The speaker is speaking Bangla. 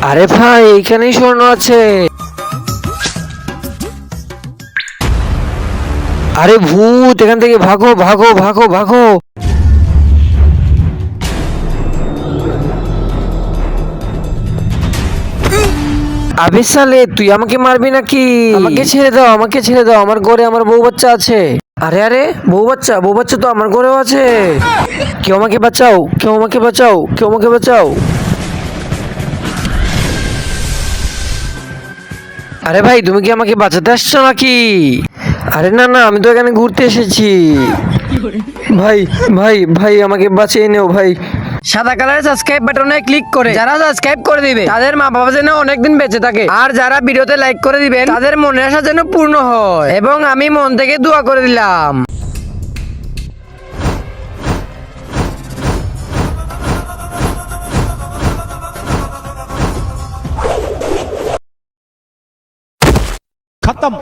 আরে ভাই এইখানেই স্বর্ণ আছে। আরে ভূত, এখান থেকে ভাগো ভাগো ভাগো ভাগো। আবে সালে, তুই আমাকে মারবি নাকি? আমাকে ছেড়ে দাও, আমাকে ছেড়ে দাও, আমার ঘরে আমার বউ বাচ্চা আছে। আরে আরে, বউ বাচ্চা তো আমার ঘরেও আছে। কেউ আমাকে বাঁচাও, কেউ আমাকে বাঁচাও, কেউ আমাকে বাঁচাও। আরে ভাই, তুমি কি আমাকে বাঁচাতে আসছো নাকি? আরে না না, আমি তো এখানে ঘুরতে এসেছি। ভাই ভাই ভাই, আমাকে বাঁচিয়ে নেও ভাই। সাদা কালারের সাবস্ক্রাইব বাটনে ক্লিক করে যারা সাবস্ক্রাইব করে দিবে তাদের মা বাবা যেন অনেকদিন বেঁচে থাকে, আর যারা ভিডিওতে লাইক করে দিবেন তাদের মনের আশা যেন পূর্ণ হয়, এবং আমি মন থেকে দোয়া করে দিলাম। खत्म।